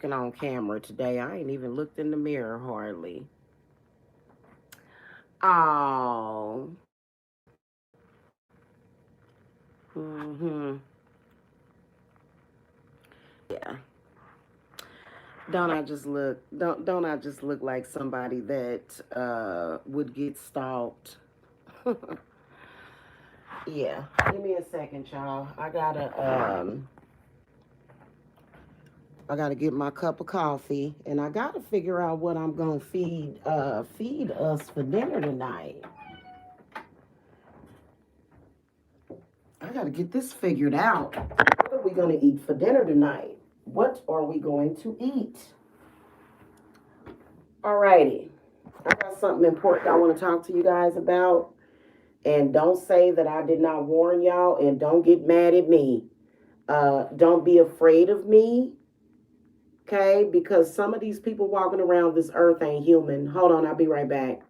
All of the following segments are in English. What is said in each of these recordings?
on camera today. I ain't even looked in the mirror hardly. Oh. Mm-hmm. Yeah. Don't I just look like somebody that would get stalked? Yeah. Give me a second, y'all. I gotta get my cup of coffee and I gotta figure out what I'm gonna feed us for dinner tonight. I gotta get this figured out. What are we gonna eat for dinner tonight? What are we going to eat? Alrighty. I got something important I want to talk to you guys about. And don't say that I did not warn y'all, and don't get mad at me. Don't be afraid of me, okay? Because some of these people walking around this earth ain't human. Hold on, I'll be right back.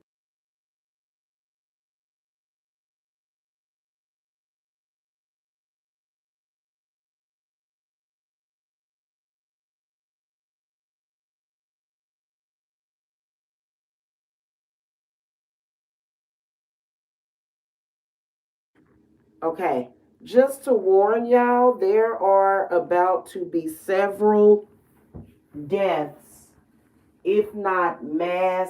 Okay, just to warn y'all, there are about to be several deaths, if not mass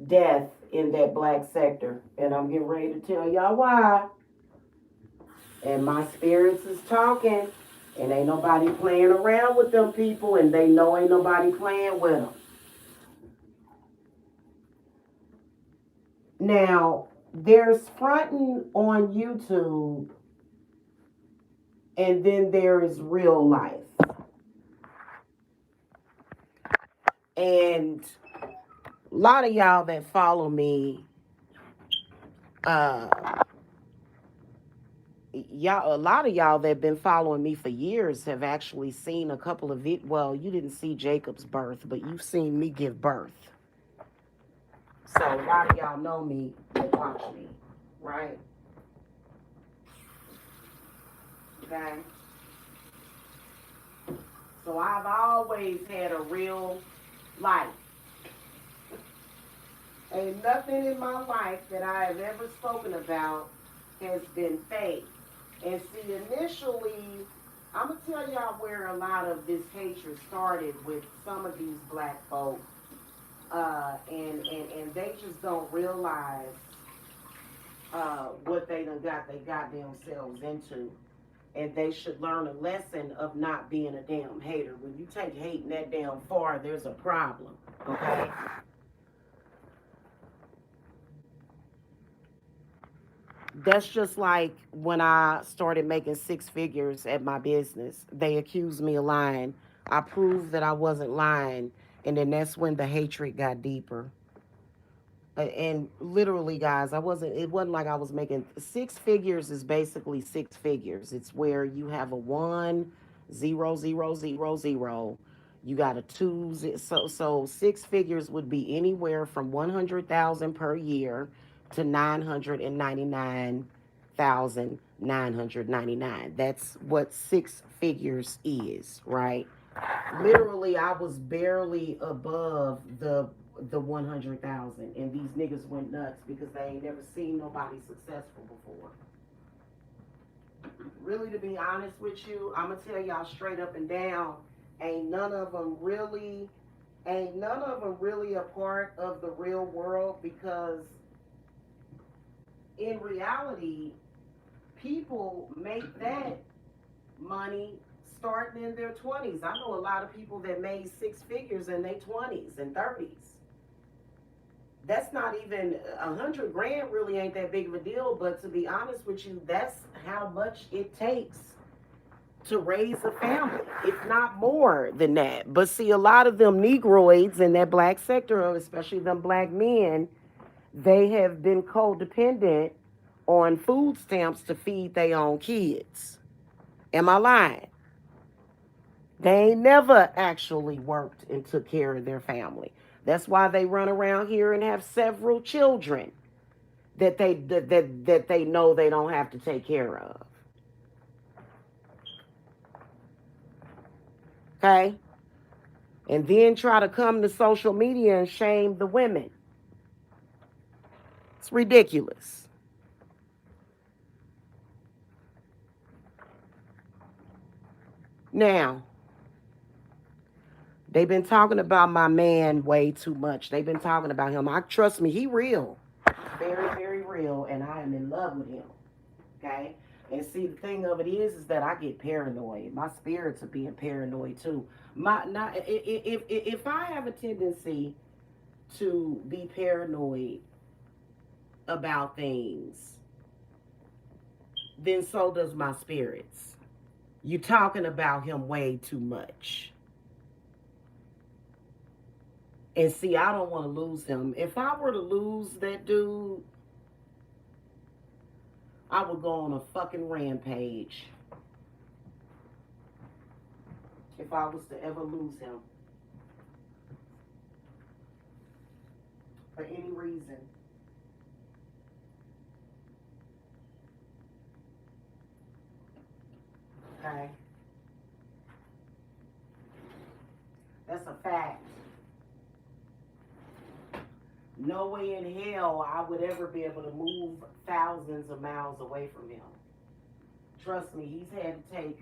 death, in that black sector. And I'm getting ready to tell y'all why. And my spirits is talking. And ain't nobody playing around with them people. And they know ain't nobody playing with them. Now, there's fronting on YouTube. And then there is real life. And a lot of y'all that follow me, uh, a lot of y'all that been following me for years have actually seen a couple of well, you didn't see Jacob's birth, but you've seen me give birth. So a lot of y'all know me that watch me, right? Okay. So I've always had a real life. Ain't nothing in my life that I have ever spoken about has been fake. And see, initially, I'm gonna tell y'all where a lot of this hatred started with some of these black folk, and they just don't realize what they got themselves into, and they should learn a lesson of not being a damn hater. When you take hating that damn far, there's a problem. Okay. That's just like when I started making six figures at my business. They accused me of lying. I proved that I wasn't lying. And then that's when the hatred got deeper. And literally, guys, it wasn't like I was making six figures, is basically six figures. It's where you have a one, zero, zero, zero, zero. You got a two. So six figures would be anywhere from 100,000 per year to 999,999. That's what six figures is, right? Literally, I was barely above the 100,000, and these niggas went nuts because they ain't never seen nobody successful before. Really, to be honest with you, I'm gonna tell y'all straight up and down, ain't none of them really, ain't none of them really a part of the real world, because in reality, people make that money starting in their 20s. I know a lot of people that made six figures in their 20s and 30s. That's not even 100 grand, really ain't that big of a deal. But to be honest with you, that's how much it takes to raise a family, if not more than that. But see, a lot of them Negroids in that black sector, especially them black men, they have been codependent on food stamps to feed their own kids. Am I lying? They ain't never actually worked and took care of their family. That's why they run around here and have several children that they know they don't have to take care of. Okay? And then try to come to social media and shame the women. It's ridiculous. Now, they've been talking about my man way too much. They've been talking about him. I trust me, he real. Very, very real, and I am in love with him. Okay? And see, the thing of it is that I get paranoid. My spirits are being paranoid too. If I have a tendency to be paranoid about things, then so does my spirits. You're talking about him way too much. And see, I don't want to lose him. If I were to lose that dude, I would go on a fucking rampage. If I was to ever lose him. For any reason. Okay? That's a fact. No way in hell I would ever be able to move thousands of miles away from him. Trust me, he's had to take,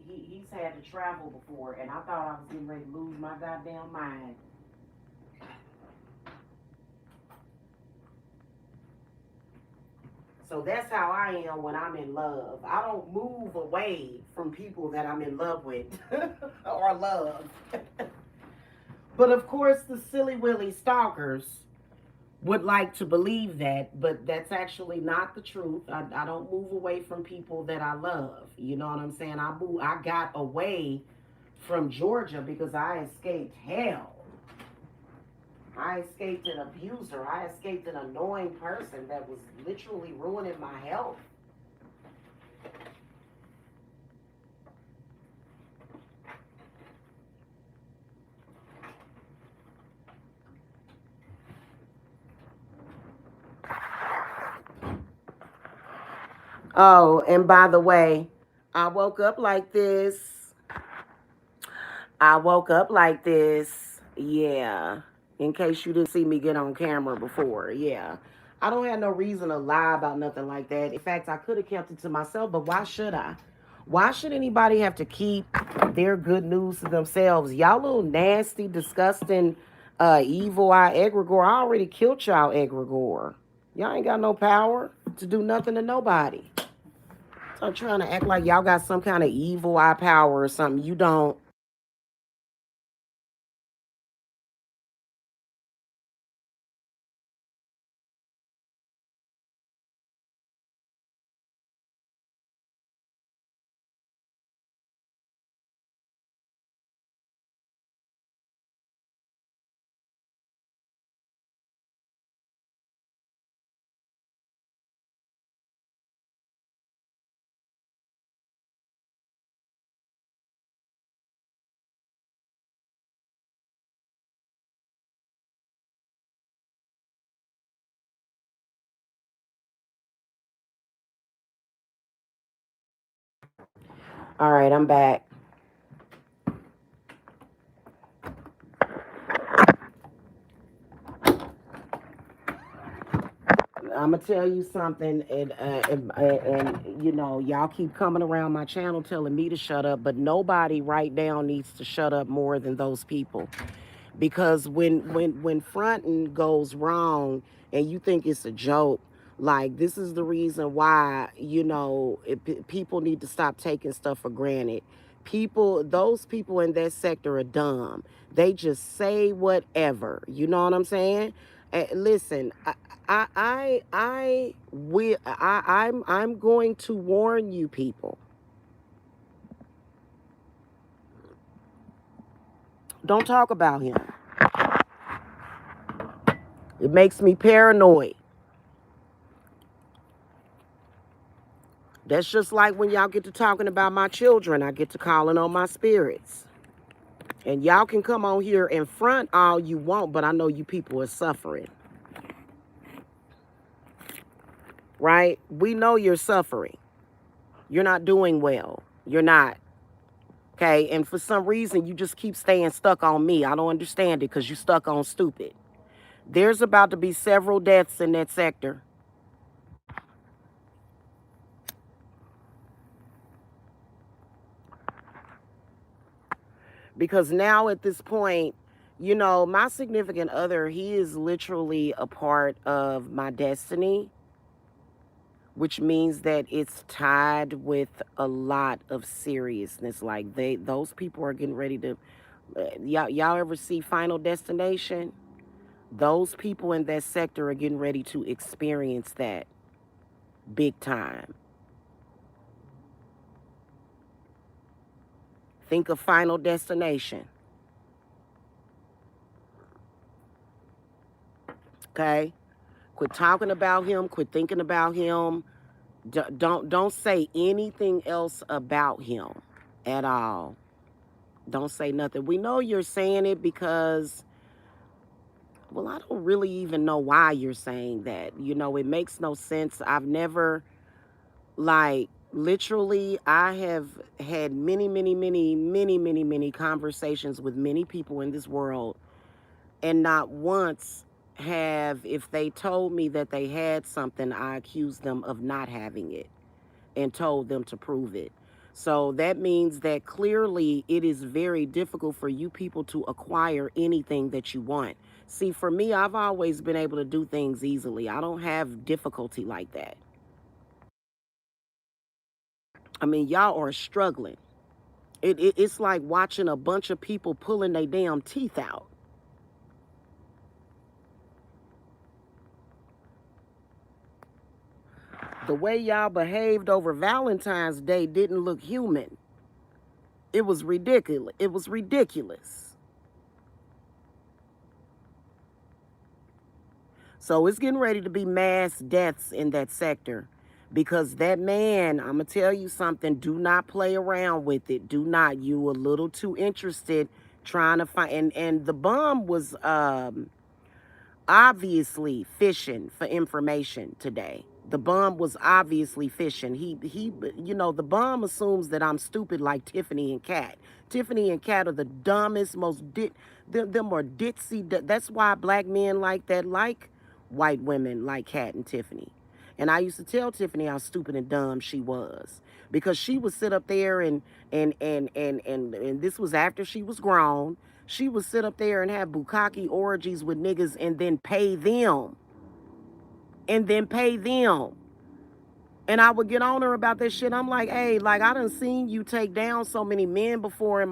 he's had to travel before, and I thought I was getting ready to lose my goddamn mind. So that's how I am when I'm in love. I don't move away from people that I'm in love with or love. But of course, the silly willy stalkers would like to believe that, but that's actually not the truth. I don't move away from people that I love. You know what I'm saying? I got away from Georgia because I escaped hell. I escaped an abuser. I escaped an annoying person that was literally ruining my health. Oh, and by the way, I woke up like this. I woke up like this. Yeah. In case you didn't see me get on camera before. Yeah. I don't have no reason to lie about nothing like that. In fact, I could have kept it to myself, but why should I? Why should anybody have to keep their good news to themselves? Y'all little nasty, disgusting, evil eye egregore. I already killed y'all egregore. Y'all ain't got no power to do nothing to nobody. So I'm trying to act like y'all got some kind of evil eye power or something. You don't. All right, I'm back. I'm gonna tell you something, and you know, y'all keep coming around my channel telling me to shut up, but nobody right now needs to shut up more than those people, because when fronting goes wrong and you think it's a joke, like this is the reason why people need to stop taking stuff for granted. Those people in that sector are dumb. They just say whatever. You know what I'm saying? Listen, I'm going to warn you people. Don't talk about him. It makes me paranoid. That's just like when y'all get to talking about my children, I get to calling on my spirits. And y'all can come on here and front all you want, but I know you people are suffering. Right? We know you're suffering. You're not doing well. You're not. Okay, and for some reason you just keep staying stuck on me. I don't understand it because you stuck on stupid. There's about to be several deaths in that sector. Because now at this point, my significant other, he is literally a part of my destiny, which means that it's tied with a lot of seriousness. Like those people are getting ready to, y'all ever see Final Destination? Those people in that sector are getting ready to experience that big time. Think of Final Destination, okay? Quit talking about him, quit thinking about him. Don't say anything else about him at all. Don't say nothing. We know you're saying it because, well, I don't really even know why you're saying that. It makes no sense. I've never, like, literally, I have had many, many, many, many, many, many conversations with many people in this world, and not once have, if they told me that they had something, I accused them of not having it and told them to prove it. So that means that clearly it is very difficult for you people to acquire anything that you want. See, for me, I've always been able to do things easily. I don't have difficulty like that. I mean, y'all are struggling. It's like watching a bunch of people pulling their damn teeth out. The way y'all behaved over Valentine's Day didn't look human. It was ridiculous. It was ridiculous. So it's getting ready to be mass deaths in that sector because that man, I'm going to tell you something, do not play around with it. Do not. You a little too interested trying to find, and the bomb was obviously fishing for information today. The bum was obviously fishing. The bum assumes that I'm stupid like Tiffany and Kat. Tiffany and Kat are the dumbest, them are ditzy. That's why black men like that, like white women like Kat and Tiffany. And I used to tell Tiffany how stupid and dumb she was because she would sit up there and this was after she was grown. She would sit up there and have bukkake orgies with niggas and then pay them. And then pay them. And I would get on her about that shit. I'm like, hey, like I done seen you take down so many men before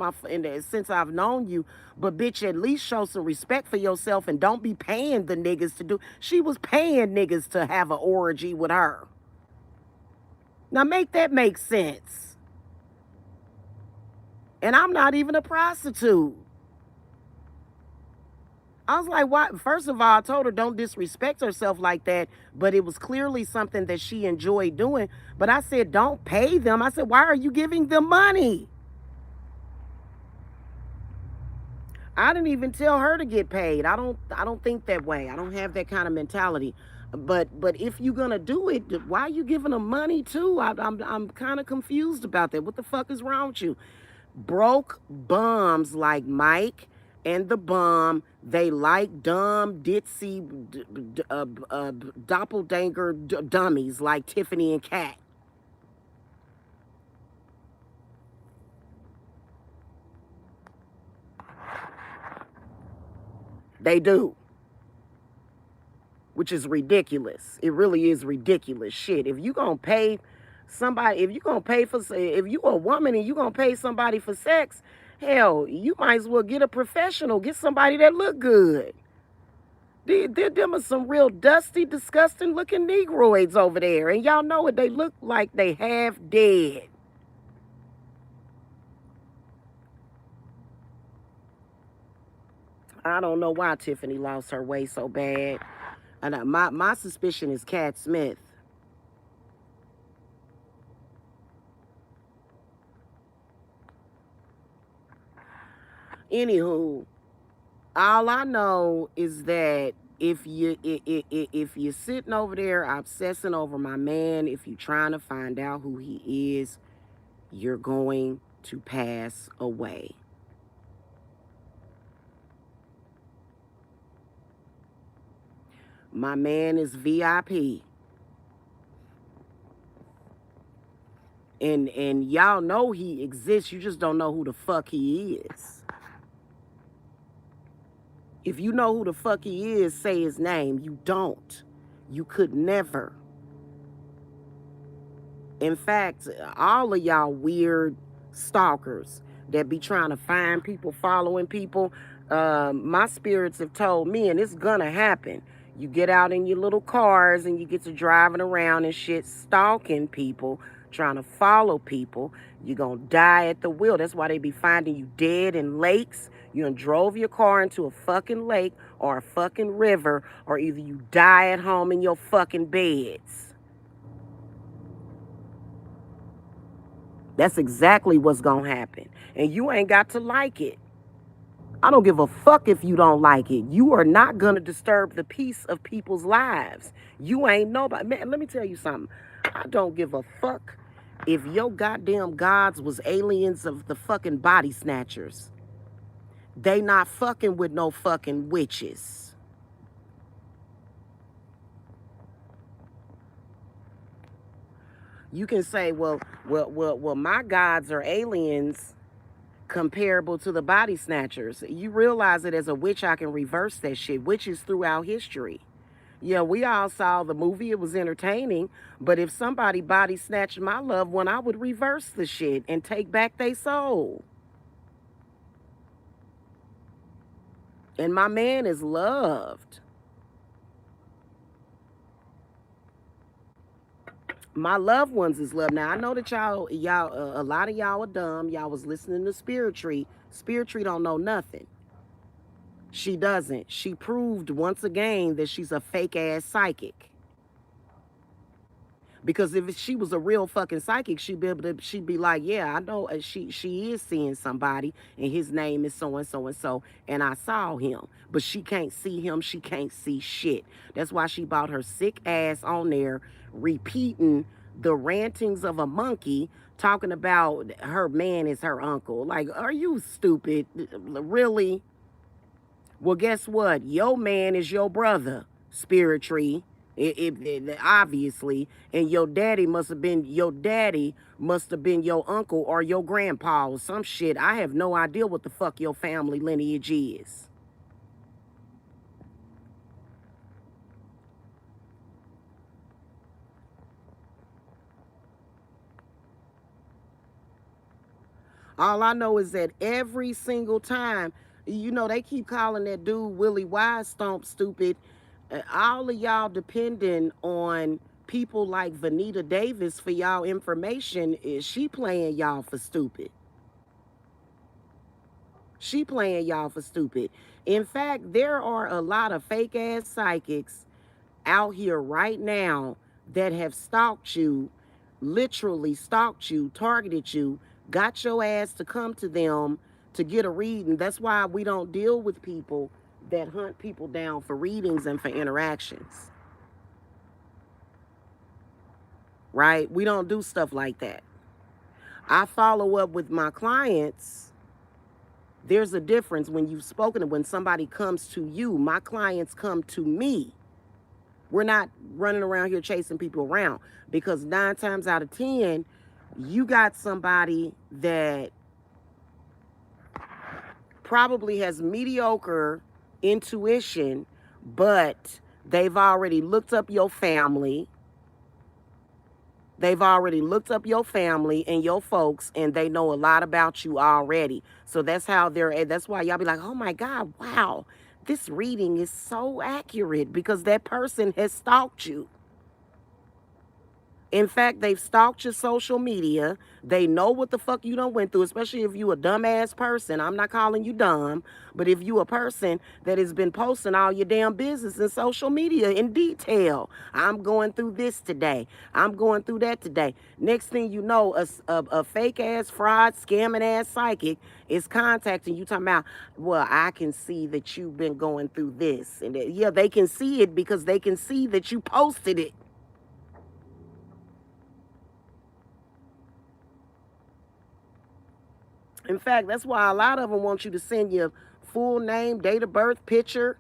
since I've known you. But bitch, at least show some respect for yourself and don't be paying the niggas to do. She was paying niggas to have an orgy with her. Now make that make sense. And I'm not even a prostitute. I was like, why? First of all, I told her don't disrespect herself like that, but it was clearly something that she enjoyed doing. But I said, don't pay them. I said, why are you giving them money? I didn't even tell her to get paid. I don't think that way. I don't have that kind of mentality. But if you're gonna do it, why are you giving them money too? I'm kind of confused about that. What the fuck is wrong with you? Broke bums like Mike and the bum, they like dumb, ditzy, doppelganger dummies like Tiffany and Kat. They do, which is ridiculous. It really is ridiculous shit. If you gonna pay somebody, if you a woman and you gonna pay somebody for sex, hell, you might as well get a professional, get somebody that look good. Them are some real dusty, disgusting looking Negroids over there. And y'all know what they look like. They half dead. I don't know why Tiffany lost her way so bad. And my suspicion is Cat Smith. Anywho, all I know is that if you're sitting over there obsessing over my man, if you're trying to find out who he is, you're going to pass away. My man is VIP. And y'all know he exists. You just don't know who the fuck he is. If you know who the fuck he is, say his name. You don't. You could never. In fact, all of y'all weird stalkers that be trying to find people, following people, my spirits have told me, and it's gonna happen. You get out in your little cars and you get to driving around and shit, stalking people, trying to follow people. You're gonna die at the wheel. That's why they be finding you dead in lakes. You done drove your car into a fucking lake or a fucking river, or either you die at home in your fucking beds. That's exactly what's gonna happen. And you ain't got to like it. I don't give a fuck if you don't like it. You are not gonna disturb the peace of people's lives. You ain't nobody. Man, let me tell you something. I don't give a fuck if your goddamn gods was aliens of the fucking body snatchers. They not fucking with no fucking witches. You can say, well, my gods are aliens comparable to the body snatchers. You realize that as a witch, I can reverse that shit. Witches throughout history. Yeah, we all saw the movie. It was entertaining. But if somebody body snatched my loved one, I would reverse the shit and take back their soul. And my man is loved. My loved ones is loved. Now I know that a lot of y'all are dumb. Y'all was listening to Spirit Tree. Spirit Tree don't know nothing. She doesn't. She proved once again that she's a fake ass psychic. Because if she was a real fucking psychic, she'd be like, yeah, I know she is seeing somebody and his name is so and so and so, and I saw him. But she can't see him, she can't see shit. That's why she bought her sick ass on there repeating the rantings of a monkey talking about her man is her uncle. Like, are you stupid? Really? Well, guess what? Your man is your brother, Spirit Tree. Obviously, and your daddy must have been your uncle or your grandpa or some shit. I have no idea what the fuck your family lineage is. All I know is that every single time, they keep calling that dude Willie Wise Stomp stupid. All of y'all depending on people like Vanita Davis for y'all information. Is she playing y'all for stupid? She playing y'all for stupid. In fact, there are a lot of fake ass psychics out here right now that have stalked you, literally stalked you, targeted you, got your ass to come to them to get a reading. That's why we don't deal with people that hunt people down for readings and for interactions. Right? We don't do stuff like that. I follow up with my clients. There's a difference when you've spoken to when somebody comes to you. My clients come to me. We're not running around here chasing people around, because 9 times out of 10, you got somebody that probably has mediocre intuition, but they've already looked up your family. They've already looked up your family and your folks, and they know a lot about you already. So that's why y'all be like, oh my God, wow, this reading is so accurate, because that person has stalked you. In fact, they've stalked your social media. They know what the fuck you done went through, especially if you a dumbass person. I'm not calling you dumb, but if you a person that has been posting all your damn business in social media in detail. I'm going through this today. I'm going through that today. Next thing you know, a fake ass fraud, scamming ass psychic is contacting you talking about, well, I can see that you've been going through this. And yeah, they can see it because they can see that you posted it. In fact, that's why a lot of them want you to send your full name, date of birth, picture,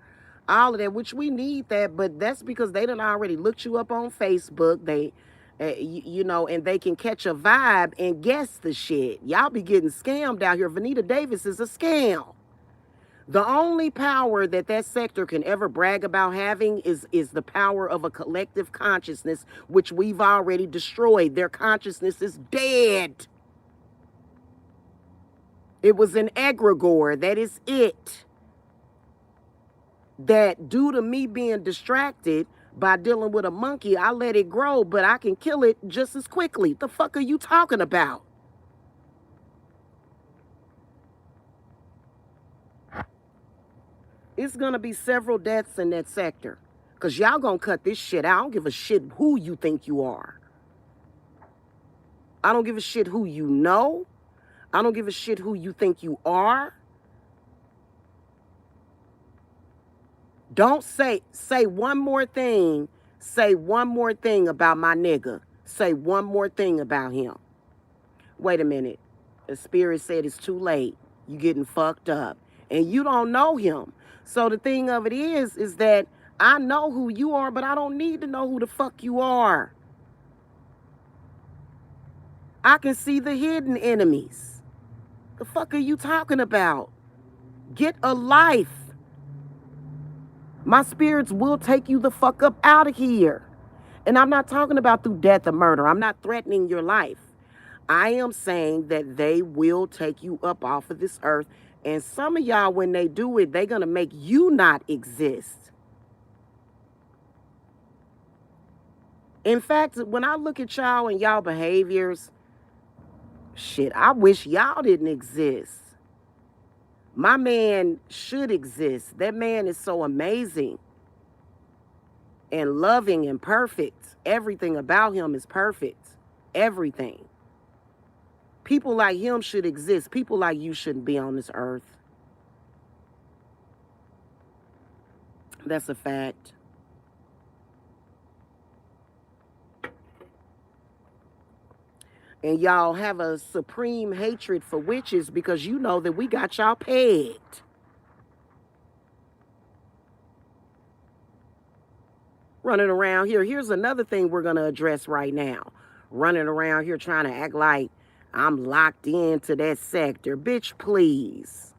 all of that, which we need that, but that's because they done already looked you up on Facebook. You know, and they can catch a vibe and guess the shit. Y'all be getting scammed out here. Vanita Davis is a scam. The only power that that sector can ever brag about having is the power of a collective consciousness, which we've already destroyed. Their consciousness is dead. It was an egregore. That is it. That due to me being distracted by dealing with a monkey, I let it grow, but I can kill it just as quickly. The fuck are you talking about? It's gonna be several deaths in that sector. Cause y'all gonna cut this shit out. I don't give a shit who you think you are. I don't give a shit who you know. I don't give a shit who you think you are. Don't say one more thing. Say one more thing about my nigga. Say one more thing about him. Wait a minute. The spirit said it's too late. You getting fucked up. And you don't know him. So the thing of it is that I know who you are, but I don't need to know who the fuck you are. I can see the hidden enemies. The fuck are you talking about? Get a life. My spirits will take you the fuck up out of here. And I'm not talking about through death or murder. I'm not threatening your life. I am saying that they will take you up off of this earth. And some of y'all, when they do it, they're going to make you not exist. In fact, when I look at y'all and y'all behaviors, shit, I wish y'all didn't exist. My man should exist. That man is so amazing and loving and perfect. Everything about him is perfect. Everything. People like him should exist. People like you shouldn't be on this earth. That's a fact. And y'all have a supreme hatred for witches because you know that we got y'all pegged. Running around here. Here's another thing we're going to address right now. Running around here trying to act like I'm locked into that sector. Bitch, please.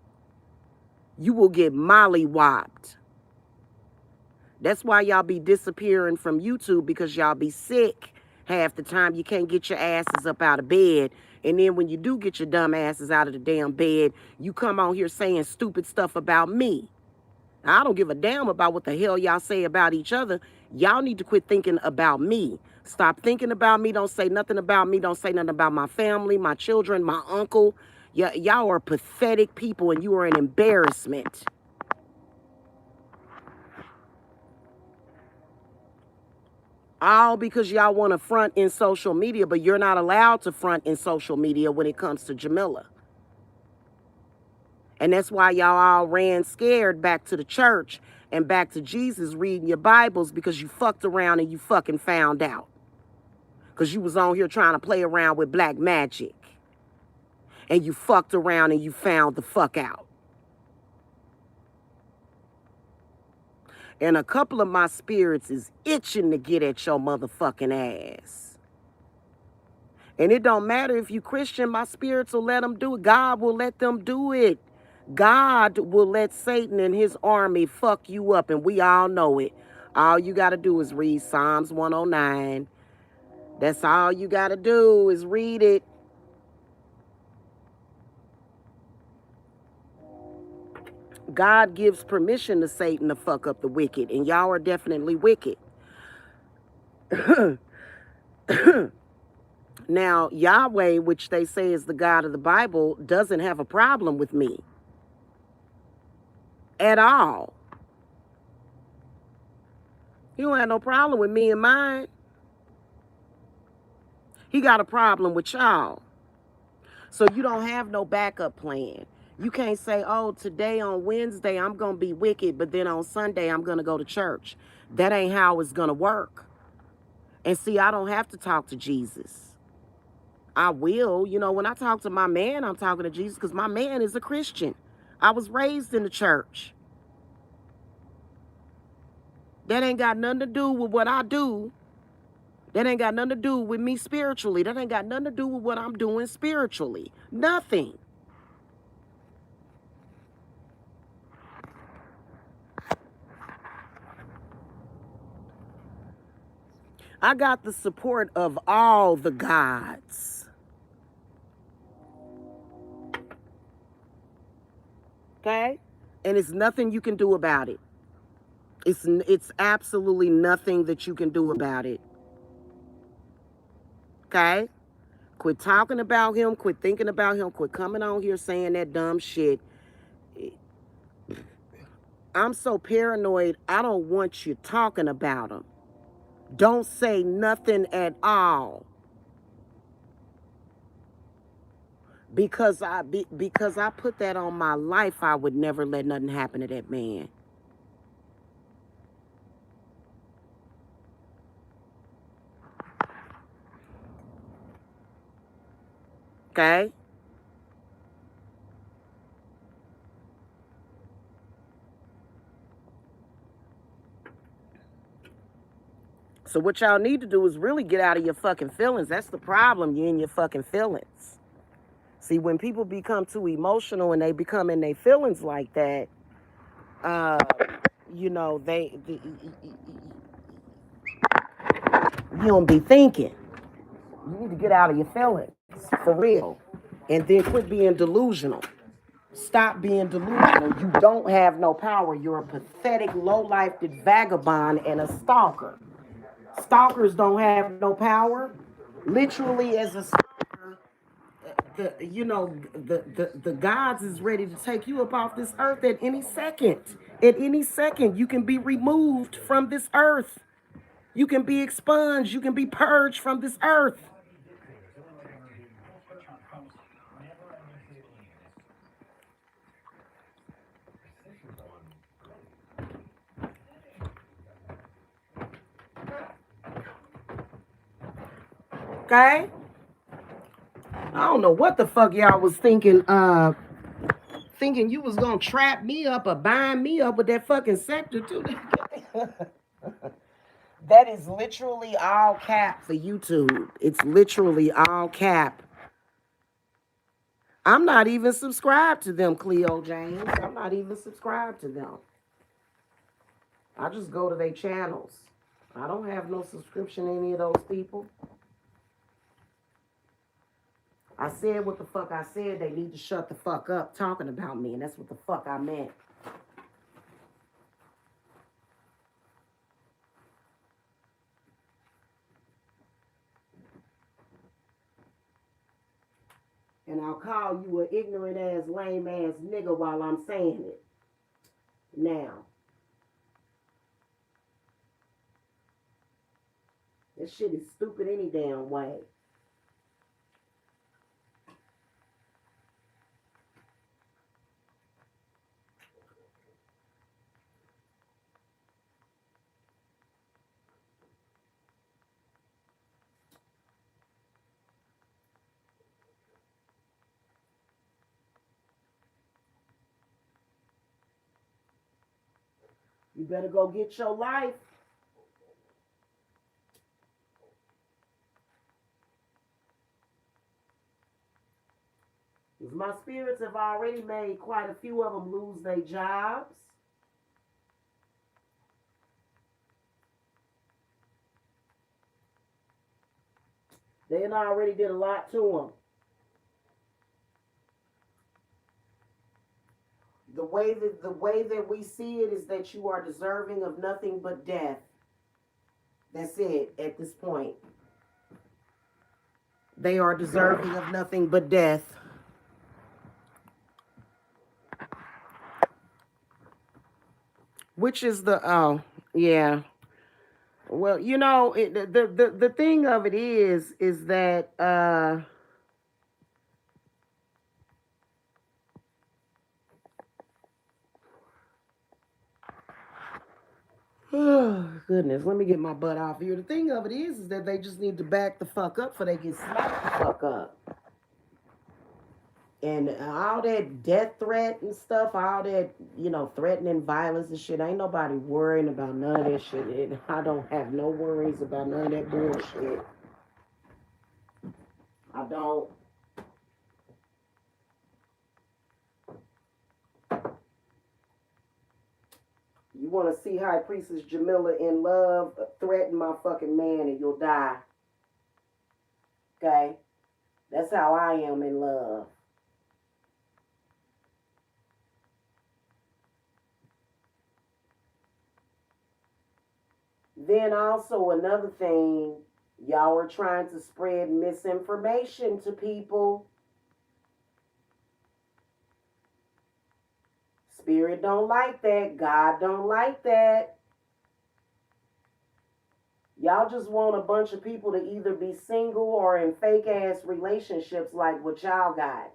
You will get mollywopped. That's why y'all be disappearing from YouTube, because y'all be sick. Half the time you can't get your asses up out of bed. And then when you do get your dumb asses out of the damn bed, you come on here saying stupid stuff about me. Now, I don't give a damn about what the hell y'all say about each other. Y'all need to quit thinking about me. Stop thinking about me. Don't say nothing about me. Don't say nothing about my family, my children, my uncle. Y'all are pathetic people and you are an embarrassment. All because y'all want to front in social media, but you're not allowed to front in social media when it comes to Jamila. And that's why y'all all ran scared back to the church and back to Jesus reading your Bibles, because you fucked around and you fucking found out. Because you was on here trying to play around with black magic. And you fucked around and you found the fuck out. And a couple of my spirits is itching to get at your motherfucking ass. And it don't matter if you Christian, my spirits will let them do it. God will let them do it. God will let Satan and his army fuck you up, and we all know it. All you got to do is read Psalms 109. That's all you got to do is read it. God gives permission to Satan to fuck up the wicked, and y'all are definitely wicked. Now, Yahweh, which they say is the God of the Bible, doesn't have a problem with me. At all. He don't have no problem with me and mine. He got a problem with y'all. So you don't have no backup plan. You can't say, oh, today on Wednesday I'm going to be wicked, but then on Sunday I'm going to go to church. That ain't how it's going to work. And see, I don't have to talk to Jesus. I will. You know, when I talk to my man, I'm talking to Jesus because my man is a Christian. I was raised in the church. That ain't got nothing to do with what I do. That ain't got nothing to do with me spiritually. That ain't got nothing to do with what I'm doing spiritually. Nothing. I got the support of all the gods. Okay? And it's nothing you can do about it. It's absolutely nothing that you can do about it. Okay? Quit talking about him, quit thinking about him, quit coming on here saying that dumb shit. I'm so paranoid, I don't want you talking about him. Don't say nothing at all. Because I put that on my life, I would never let nothing happen to that man. Okay? So what y'all need to do is really get out of your fucking feelings. That's the problem. You're in your fucking feelings. See, when people become too emotional and they become in their feelings like that, you know, you don't be thinking. You need to get out of your feelings, for real. And then quit being delusional. Stop being delusional. You don't have no power. You're a pathetic, low-life vagabond and a stalker. Stalkers don't have no power. Literally, as a stalker, the gods is ready to take you up off this earth at any second. At any second, you can be removed from this earth. You can be expunged. You can be purged from this earth. Okay? I don't know what the fuck y'all was thinking you was gonna trap me up or bind me up with that fucking scepter too. That is literally all cap for YouTube. It's literally all cap. I'm not even subscribed to them, Cleo James. I'm not even subscribed to them. I just go to their channels. I don't have no subscription to any of those people. I said what the fuck I said. They need to shut the fuck up talking about me, and that's what the fuck I meant. And I'll call you an ignorant ass, lame ass nigga while I'm saying it. Now. This shit is stupid any damn way. You better go get your life. Because my spirits have already made quite a few of them lose their jobs. They already did a lot to them. The way that we see it is that you are deserving of nothing but death. That's it at this point. They are deserving of nothing but death. Which is yeah. Well, you know, the thing of it is that oh, goodness, let me get my butt off here. The thing of it is that they just need to back the fuck up for they get smacked the fuck up. And all that death threat and stuff, all that, threatening violence and shit, ain't nobody worrying about none of that shit. I don't have no worries about none of that bullshit. I don't. You want to see High Priestess Jamila in love? Threaten my fucking man and you'll die. Okay? That's how I am in love. Then also another thing, y'all are trying to spread misinformation to people. Spirit don't like that. God don't like that. Y'all just want a bunch of people to either be single or in fake ass relationships like what y'all got.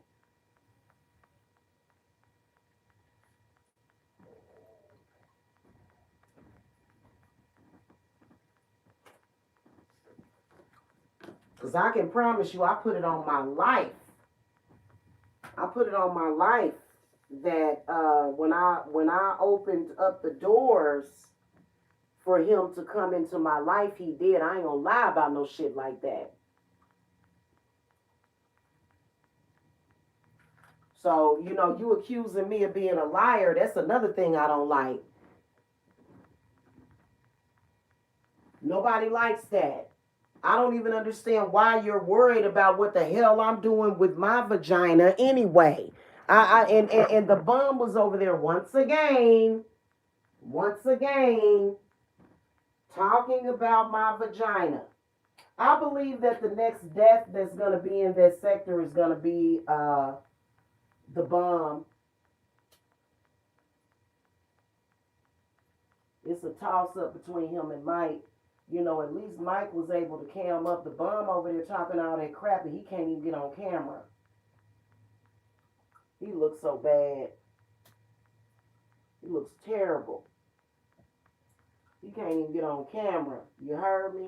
Because I can promise you, I put it on my life. I put it on my life that when I opened up the doors for him to come into my life, he did. I ain't gonna lie about no shit like that. So, you accusing me of being a liar, that's another thing I don't like. Nobody likes that. I don't even understand why you're worried about what the hell I'm doing with my vagina anyway. And the bum was over there once again, talking about my vagina. I believe that the next death that's going to be in that sector is going to be the bum. It's a toss-up between him and Mike. At least Mike was able to cam up. The bum over there talking all that crap and he can't even get on camera. He looks so bad. He looks terrible. He can't even get on camera. You heard me?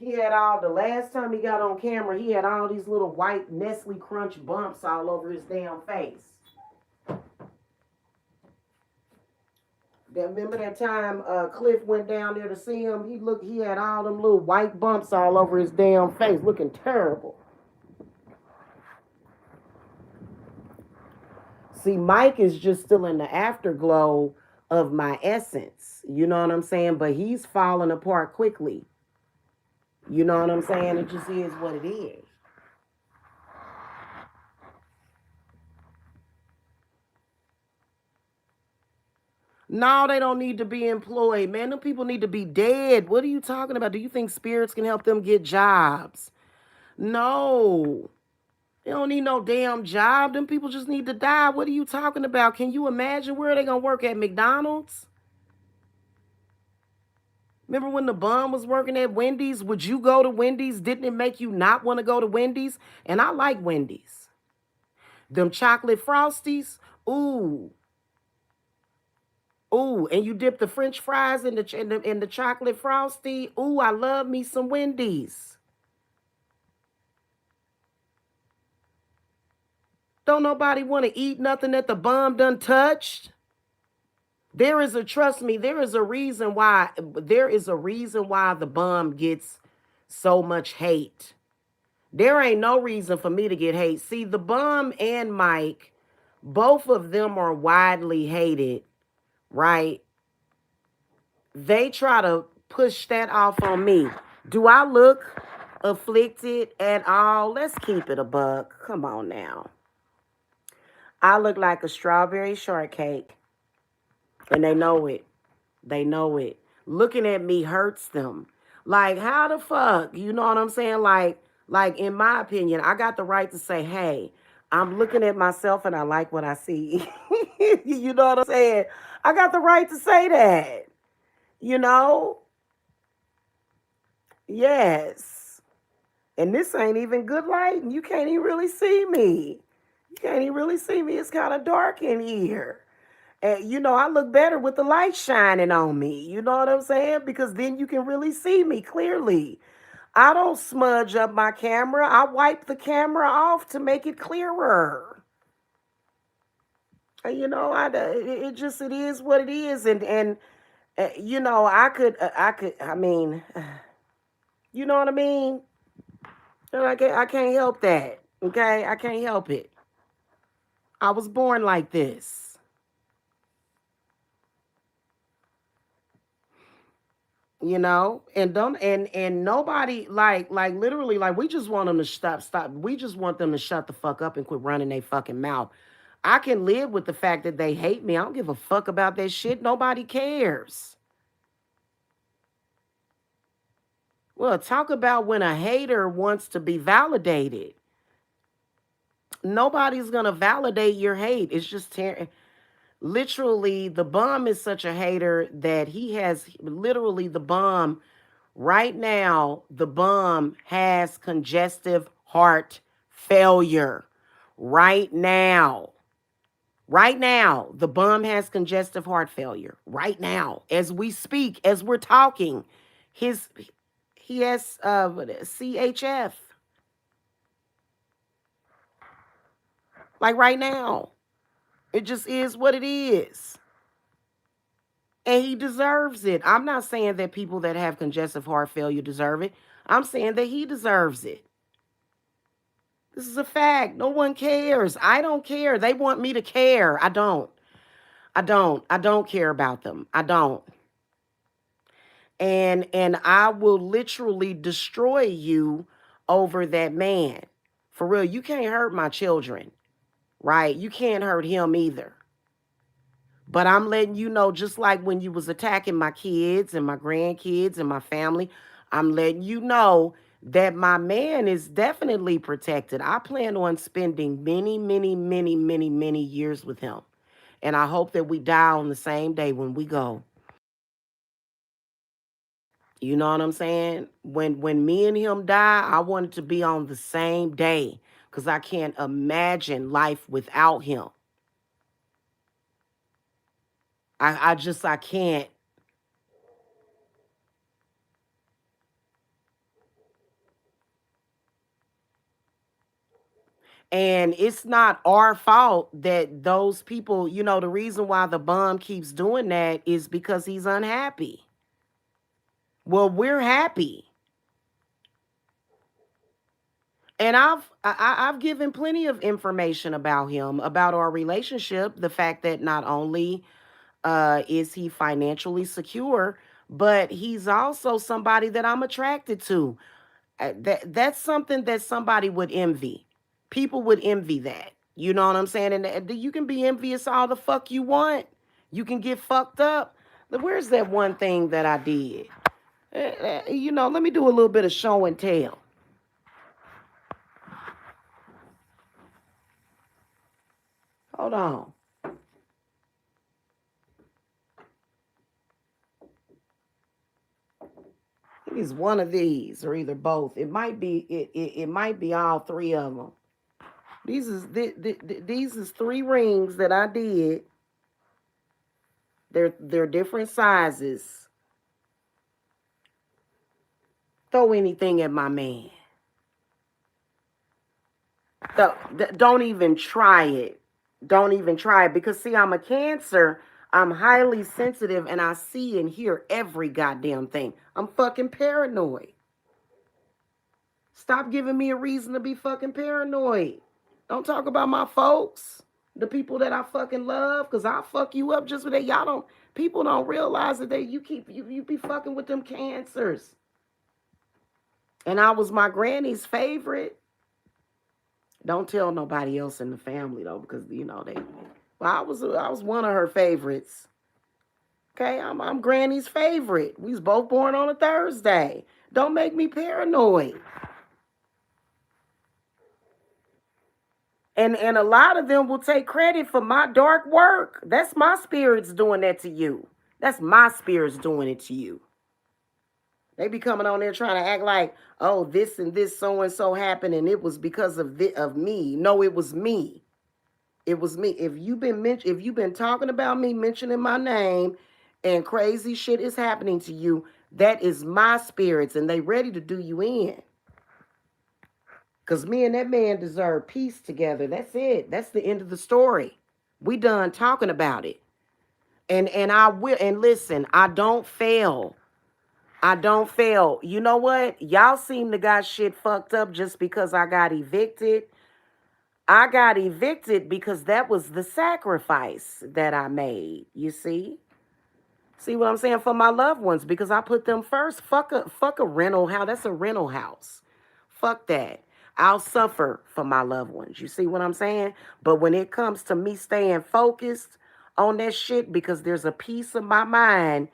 The last time he got on camera, he had all these little white Nestle Crunch bumps all over his damn face. Remember that time Cliff went down there to see him? He had all them little white bumps all over his damn face, looking terrible. See, Mike is just still in the afterglow of my essence. You know what I'm saying? But he's falling apart quickly. You know what I'm saying? It just is what it is. No, they don't need to be employed, man. Them people need to be dead. What are you talking about? Do you think spirits can help them get jobs? No. They don't need no damn job. Them people just need to die. What are you talking about? Can you imagine where they gonna work at McDonald's? Remember when the bum was working at Wendy's? Would you go to Wendy's? Didn't it make you not want to go to Wendy's? And I like Wendy's. Them chocolate frosties, ooh. Ooh, and you dip the French fries in the chocolate frosty. Ooh, I love me some Wendy's. Don't nobody want to eat nothing that the bum done touched. Trust me, there is a reason why the bum gets so much hate. There ain't no reason for me to get hate. See, the bum and Mike, both of them are widely hated, right? They try to push that off on me. Do I look afflicted at all? Let's keep it a buck. Come on now. I look like a strawberry shortcake. And they know it. They know it. Looking at me hurts them. Like, how the fuck? You know what I'm saying? Like in my opinion, I got the right to say, hey, I'm looking at myself and I like what I see. You know what I'm saying? I got the right to say that. You know? Yes. And this ain't even good light, and you can't even really see me. You can't even really see me. It's kind of dark in here. And, I look better with the light shining on me. You know what I'm saying? Because then you can really see me clearly. I don't smudge up my camera. I wipe the camera off to make it clearer. You know, it just it is what it is, and you know, I mean, you know what I mean? And I can't help that. Okay, I can't help it. I was born like this. You know, and don't and nobody like literally like we just want them to stop. We just want them to shut the fuck up and quit running their fucking mouth. I can live with the fact that they hate me. I don't give a fuck about that shit. Nobody cares. Well, talk about when a hater wants to be validated. Nobody's gonna validate your hate. It's just literally the bum is such a hater that he has literally the bum right now. The bum has congestive heart failure. Right now. Right now, the bum has congestive heart failure. Right now, as we speak, as we're talking, his he has CHF. Like right now, it just is what it is, and he deserves it. I'm not saying that people that have congestive heart failure deserve it. I'm saying that he deserves it. This is a fact. No one cares. I don't care. They want me to care. I don't. I don't care about them. I don't. And I will literally destroy you over that man. For real, you can't hurt my children, right? You can't hurt him either. But I'm letting you know, just like when you was attacking my kids and my grandkids and my family, I'm letting you know that my man is definitely protected. I plan on spending many, many, many, many, many years with him. And I hope that we die on the same day when we go. You know what I'm saying? When me and him die, I want it to be on the same day because I can't imagine life without him. I can't. And it's not our fault that those people, you know, the reason why the bum keeps doing that is because he's unhappy. Well, we're happy. And I've given plenty of information about him, about our relationship, the fact that not only is he financially secure, but he's also somebody that I'm attracted to. That's something that somebody would envy. People would envy that. You know what I'm saying? And you can be envious all the fuck you want. You can get fucked up. Where's that one thing that I did? You know, let me do a little bit of show and tell. Hold on. I think it's one of these or either both. It might be all three of them. These is three rings that I did. They're different sizes. Throw anything at my man. Don't even try it. Don't even try it because see, I'm a Cancer. I'm highly sensitive and I see and hear every goddamn thing. I'm fucking paranoid. Stop giving me a reason to be fucking paranoid. Don't talk about my folks, the people that I fucking love, because I'll fuck you up just with that. Y'all don't, people don't realize that you be fucking with them Cancers. And I was my granny's favorite. Don't tell nobody else in the family though, because you know they. Well, I was one of her favorites. Okay, I'm Granny's favorite. We was both born on a Thursday. Don't make me paranoid. And a lot of them will take credit for my dark work. That's my spirits doing that to you. That's my spirits doing it to you. They be coming on there trying to act like, oh, this and this so and so happened, and it was because of me. No, it was me. It was me. If you've been talking about me, mentioning my name, and crazy shit is happening to you, That is my spirits, and they ready to do you in. Because me and that man deserve peace together. That's it. That's the end of the story. We done talking about it. And I will, and listen, I don't fail. I don't fail. You know what? Y'all seem to got shit fucked up just because I got evicted. I got evicted because that was the sacrifice that I made. You see? See what I'm saying? For my loved ones, because I put them first. Fuck a rental house. That's a rental house. Fuck that. I'll suffer for my loved ones. You see what I'm saying? But when it comes to me staying focused on that shit, because there's a piece of my mind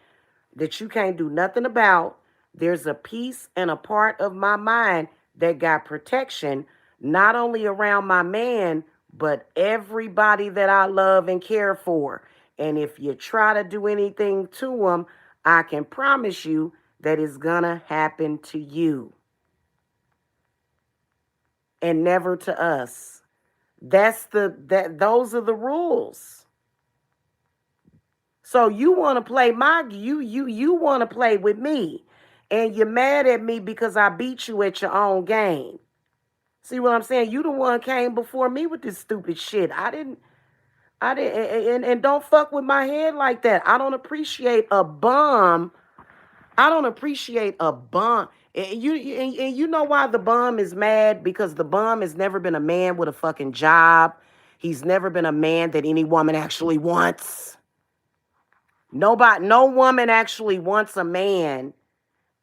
that you can't do nothing about. There's a piece and a part of my mind that got protection, not only around my man, but everybody that I love and care for. And if you try to do anything to them, I can promise you that it's gonna happen to you and never to us. Those are the rules. So you want to play you want to play with me, and you're mad at me because I beat you at your own game. See what I'm saying? You the one came before me with this stupid shit. I didn't, and don't fuck with my head like that. I don't appreciate a bum. I don't appreciate a bum. And you know why the bum is mad? Because the bum has never been a man with a fucking job. He's never been a man that any woman actually wants. No woman actually wants a man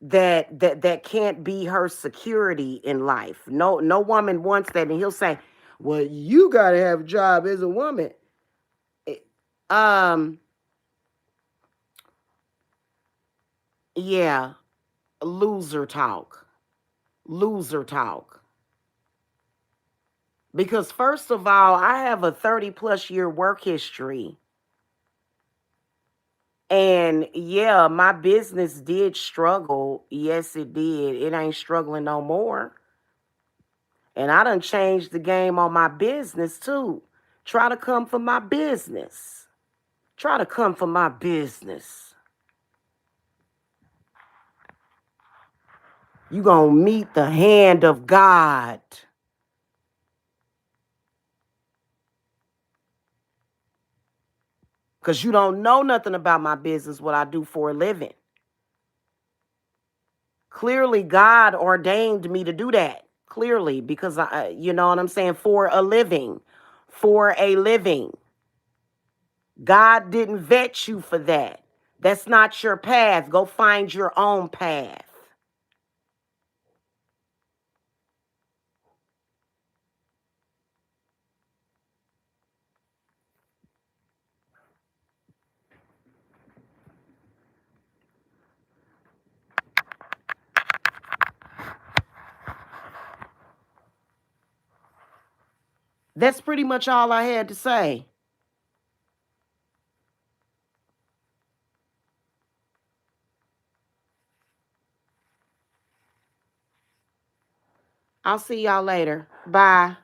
that can't be her security in life. No woman wants that, and he'll say, "Well, you gotta have a job as a woman." Um, yeah, loser talk, loser talk. Because first of all, I have a 30+ year work history. And yeah, my business did struggle. Yes, it did. It ain't struggling no more. And I done changed the game on my business too. Try to come for my business. Try to come for my business. You gonna meet the hand of God. Because you don't know nothing about my business, what I do for a living. Clearly, God ordained me to do that. Clearly, because you know what I'm saying? For a living. For a living. God didn't vet you for that. That's not your path. Go find your own path. That's pretty much all I had to say. I'll see y'all later. Bye.